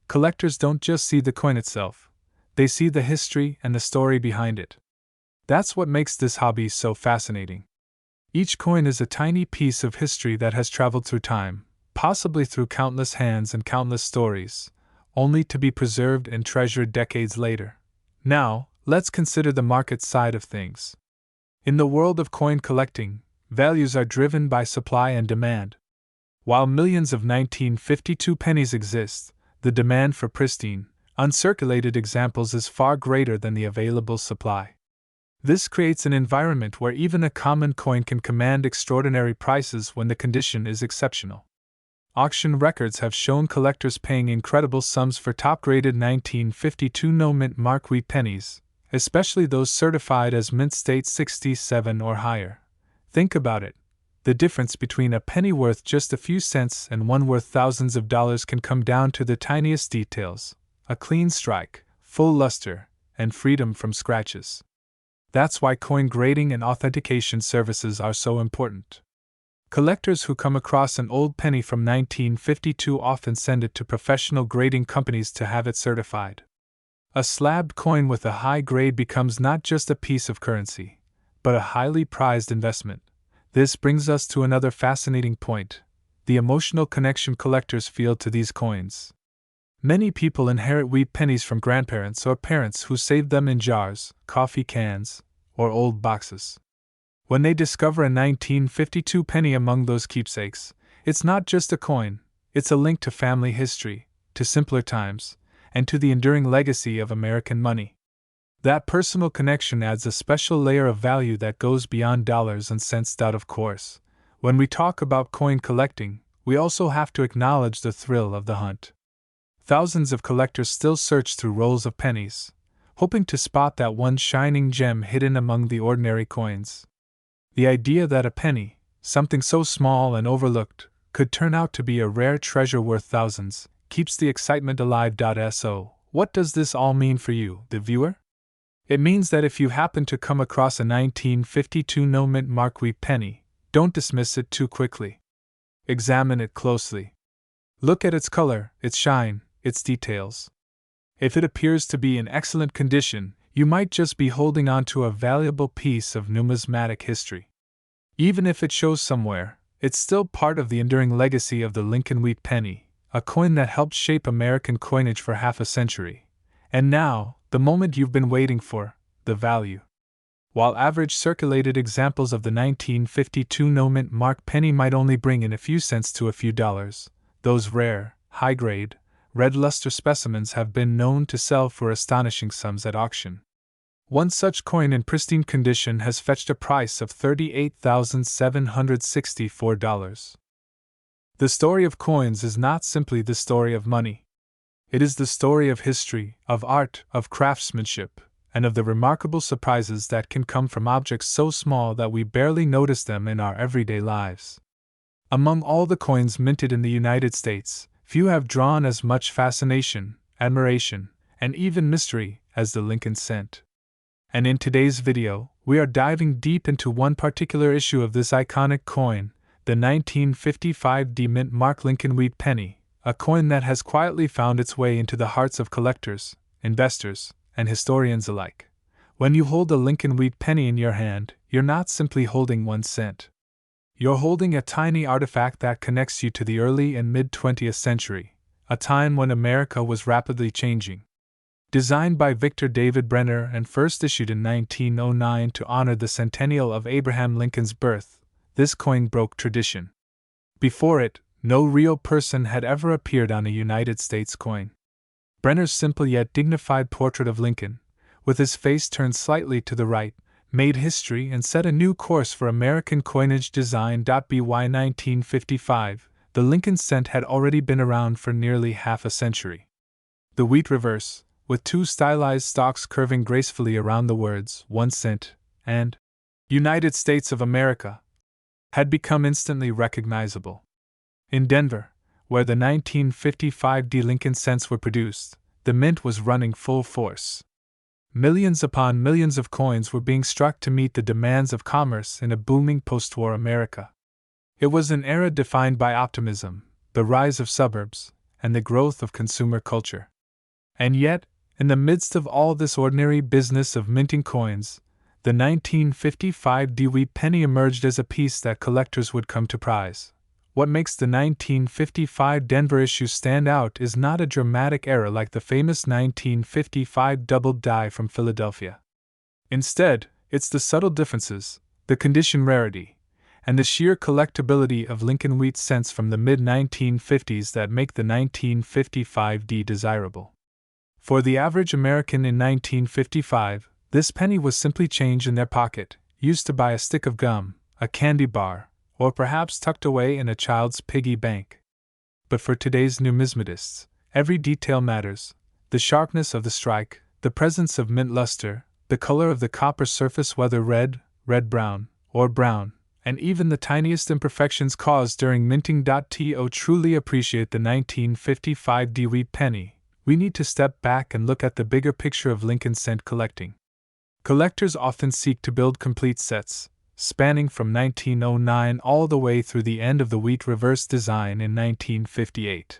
Collectors don't just see the coin itself, they see the history and the story behind it. That's what makes this hobby so fascinating. Each coin is a tiny piece of history that has traveled through time, possibly through countless hands and countless stories, only to be preserved and treasured decades later. Now, let's consider the market side of things. In the world of coin collecting, values are driven by supply and demand. While millions of 1952 pennies exist, the demand for pristine, uncirculated examples is far greater than the available supply. This creates an environment where even a common coin can command extraordinary prices when the condition is exceptional. Auction records have shown collectors paying incredible sums for top-graded 1952 no-mint mark wheat pennies, especially those certified as mint state 67 or higher. Think about it. The difference between a penny worth just a few cents and one worth thousands of dollars can come down to the tiniest details: a clean strike, full luster, and freedom from scratches. That's why coin grading and authentication services are so important. Collectors who come across an old penny from 1952 often send it to professional grading companies to have it certified. A slabbed coin with a high grade becomes not just a piece of currency, but a highly prized investment. This brings us to another fascinating point: the emotional connection collectors feel to these coins. Many people inherit wheat pennies from grandparents or parents who saved them in jars, coffee cans, or old boxes. When they discover a 1952 penny among those keepsakes, it's not just a coin, it's a link to family history, to simpler times, and to the enduring legacy of American money. That personal connection adds a special layer of value that goes beyond dollars and cents. Of course, when we talk about coin collecting, we also have to acknowledge the thrill of the hunt. Thousands of collectors still search through rolls of pennies, hoping to spot that one shining gem hidden among the ordinary coins. The idea that a penny, something so small and overlooked, could turn out to be a rare treasure worth thousands, keeps the excitement alive. So, what does this all mean for you, the viewer? It means that if you happen to come across a 1952 no-mint mark wheat penny, don't dismiss it too quickly. Examine it closely. Look at its color, its shine, its details. If it appears to be in excellent condition, you might just be holding on to a valuable piece of numismatic history. Even if it shows somewhere, it's still part of the enduring legacy of the Lincoln wheat penny, a coin that helped shape American coinage for half a century. And now, the moment you've been waiting for, the value. While average circulated examples of the 1952 no-mint mark penny might only bring in a few cents to a few dollars, those rare, high-grade, red luster specimens have been known to sell for astonishing sums at auction. One such coin in pristine condition has fetched a price of $38,764. The story of coins is not simply the story of money. It is the story of history, of art, of craftsmanship, and of the remarkable surprises that can come from objects so small that we barely notice them in our everyday lives. Among all the coins minted in the United States, few have drawn as much fascination, admiration, and even mystery as the Lincoln cent. And in today's video, we are diving deep into one particular issue of this iconic coin, the 1955 mint mark Lincoln wheat penny, a coin that has quietly found its way into the hearts of collectors, investors, and historians alike. When you hold a Lincoln wheat penny in your hand, you're not simply holding 1 cent. You're holding a tiny artifact that connects you to the early and mid-20th century, a time when America was rapidly changing. Designed by Victor David Brenner and first issued in 1909 to honor the centennial of Abraham Lincoln's birth, this coin broke tradition. Before it, no real person had ever appeared on a United States coin. Brenner's simple yet dignified portrait of Lincoln, with his face turned slightly to the right, made history and set a new course for American coinage design. By 1955, the Lincoln cent had already been around for nearly half a century. The wheat reverse, with 2 stylized stalks curving gracefully around the words 1 cent and United States of America, had become instantly recognizable. In Denver, where the 1955 Lincoln cents were produced, the mint was running full force. Millions upon millions of coins were being struck to meet the demands of commerce in a booming post-war America. It was an era defined by optimism, the rise of suburbs, and the growth of consumer culture. And yet, in the midst of all this ordinary business of minting coins, the 1955 wheat penny emerged as a piece that collectors would come to prize. What makes the 1955 Denver issue stand out is not a dramatic error like the famous 1955 double die from Philadelphia. Instead, it's the subtle differences, the condition rarity, and the sheer collectability of Lincoln wheat cents from the mid-1950s that make the 1955 desirable. For the average American in 1955, this penny was simply change in their pocket, used to buy a stick of gum, a candy bar, or perhaps tucked away in a child's piggy bank. But for today's numismatists, every detail matters: the sharpness of the strike, the presence of mint luster, the color of the copper surface, whether red, red-brown, or brown, and even the tiniest imperfections caused during minting. To truly appreciate the 1955 wheat penny, we need to step back and look at the bigger picture of Lincoln cent collecting. Collectors often seek to build complete sets, spanning from 1909 all the way through the end of the wheat reverse design in 1958.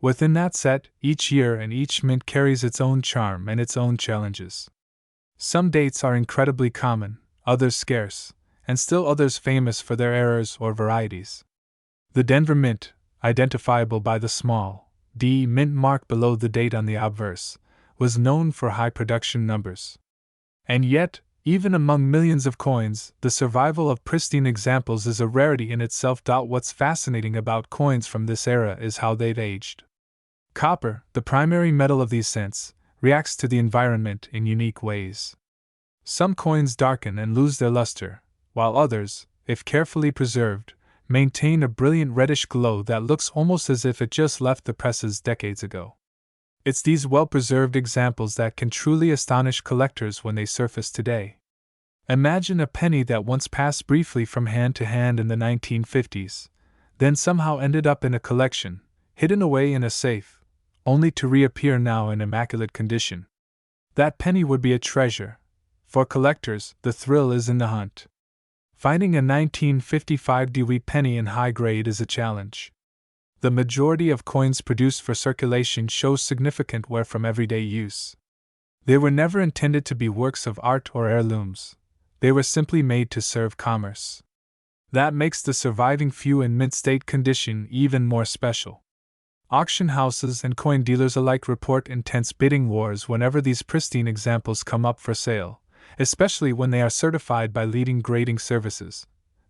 Within that set, each year and each mint carries its own charm and its own challenges. Some dates are incredibly common, others scarce, and still others famous for their errors or varieties. The Denver Mint, identifiable by the small D mint mark below the date on the obverse, was known for high production numbers. And yet, even among millions of coins, the survival of pristine examples is a rarity in itself. What's fascinating about coins from this era is how they've aged. Copper, the primary metal of these cents, reacts to the environment in unique ways. Some coins darken and lose their luster, while others, if carefully preserved, maintain a brilliant reddish glow that looks almost as if it just left the presses decades ago. It's these well-preserved examples that can truly astonish collectors when they surface today. Imagine a penny that once passed briefly from hand to hand in the 1950s, then somehow ended up in a collection, hidden away in a safe, only to reappear now in immaculate condition. That penny would be a treasure. For collectors, the thrill is in the hunt. Finding a 1955 Dewey penny in high grade is a challenge. The majority of coins produced for circulation show significant wear from everyday use. They were never intended to be works of art or heirlooms. They were simply made to serve commerce. That makes the surviving few in mint-state condition even more special. Auction houses and coin dealers alike report intense bidding wars whenever these pristine examples come up for sale, especially when they are certified by leading grading services.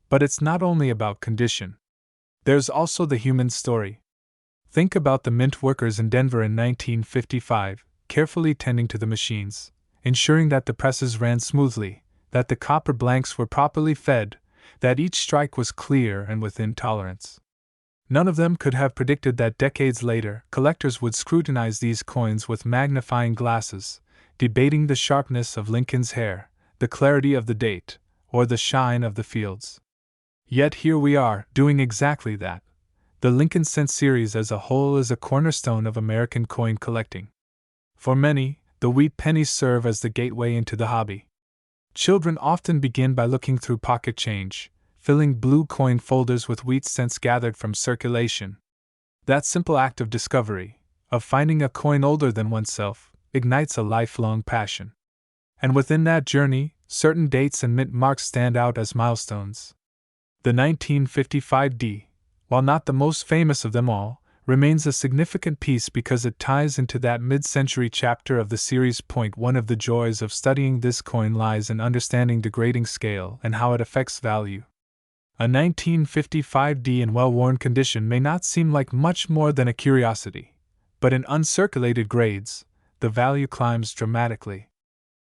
But it's not only about condition. There's also the human story. Think about the mint workers in Denver in 1955, carefully tending to the machines, ensuring that the presses ran smoothly, that the copper blanks were properly fed, that each strike was clear and within tolerance. None of them could have predicted that decades later, collectors would scrutinize these coins with magnifying glasses, debating the sharpness of Lincoln's hair, the clarity of the date, or the shine of the fields. Yet here we are, doing exactly that. The Lincoln Cent series as a whole is a cornerstone of American coin collecting. For many, the wheat pennies serve as the gateway into the hobby. Children often begin by looking through pocket change, filling blue coin folders with wheat cents gathered from circulation. That simple act of discovery, of finding a coin older than oneself, ignites a lifelong passion. And within that journey, certain dates and mint marks stand out as milestones. The 1955 D, while not the most famous of them all, remains a significant piece because it ties into that mid-century chapter of the series. One of the joys of studying this coin lies in understanding the grading scale and how it affects value. A 1955 D in well-worn condition may not seem like much more than a curiosity, but in uncirculated grades, the value climbs dramatically.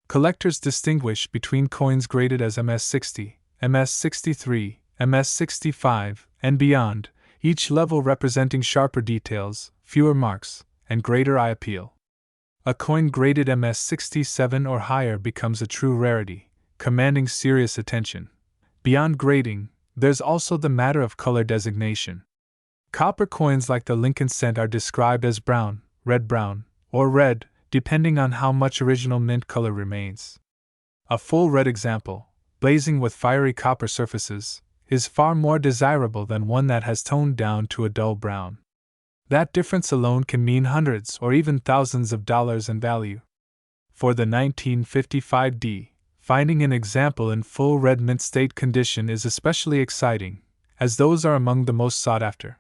Collectors distinguish between coins graded as MS-60, MS-63, MS-65, and beyond, each level representing sharper details, fewer marks, and greater eye appeal. A coin graded MS-67 or higher becomes a true rarity, commanding serious attention. Beyond grading, there's also the matter of color designation. Copper coins like the Lincoln Cent are described as brown, or red, depending on how much original mint color remains. A full red example, blazing with fiery copper surfaces, is far more desirable than one that has toned down to a dull brown. That difference alone can mean hundreds or even thousands of dollars in value. For the 1955 D, finding an example in full red mint state condition is especially exciting, as those are among the most sought after.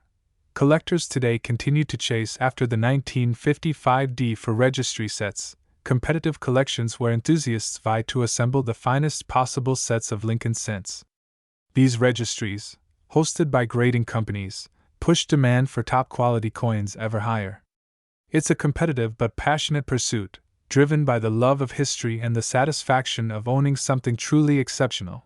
Collectors today continue to chase after the 1955 D for registry sets, competitive collections where enthusiasts vie to assemble the finest possible sets of Lincoln Cents. These registries, hosted by grading companies, push demand for top-quality coins ever higher. It's a competitive but passionate pursuit, driven by the love of history and the satisfaction of owning something truly exceptional.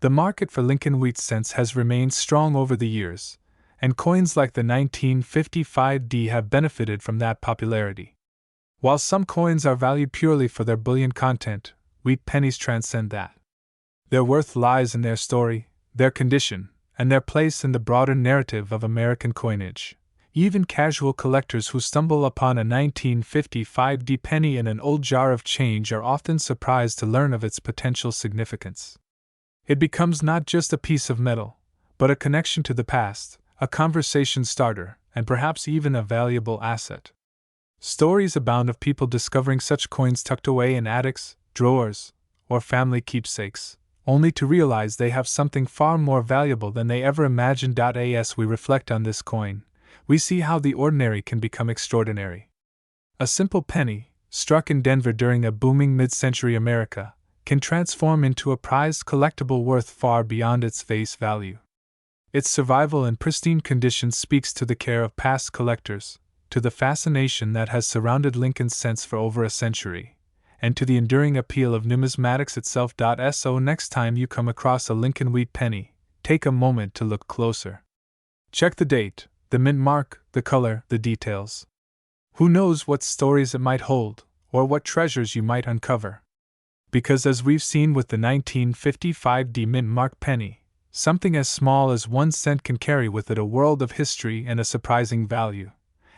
The market for Lincoln wheat cents has remained strong over the years, and coins like the 1955 D have benefited from that popularity. While some coins are valued purely for their bullion content, wheat pennies transcend that. Their worth lies in their story, their condition, and their place in the broader narrative of American coinage. Even casual collectors who stumble upon a 1955 D penny in an old jar of change are often surprised to learn of its potential significance. It becomes not just a piece of metal, but a connection to the past, a conversation starter, and perhaps even a valuable asset. Stories abound of people discovering such coins tucked away in attics, drawers, or family keepsakes, only to realize they have something far more valuable than they ever imagined. As we reflect on this coin, we see how the ordinary can become extraordinary. A simple penny, struck in Denver during a booming mid-century America, can transform into a prized collectible worth far beyond its face value. Its survival in pristine condition speaks to the care of past collectors, to the fascination that has surrounded Lincoln Cents for over a century, and to the enduring appeal of numismatics itself. So next time you come across a Lincoln wheat penny, take a moment to look closer. Check the date, the mint mark, the color, the details. Who knows what stories it might hold, or what treasures you might uncover? Because as we've seen with the 1955 mint mark penny, something as small as 1 cent can carry with it a world of history and a surprising value.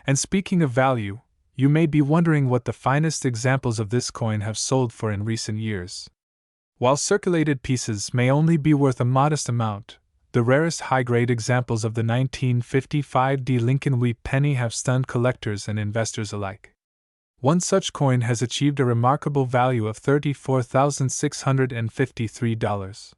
And speaking of value, you may be wondering what the finest examples of this coin have sold for in recent years. While circulated pieces may only be worth a modest amount, the rarest high-grade examples of the 1955 Lincoln wheat penny have stunned collectors and investors alike. One such coin has achieved a remarkable value of $34,653.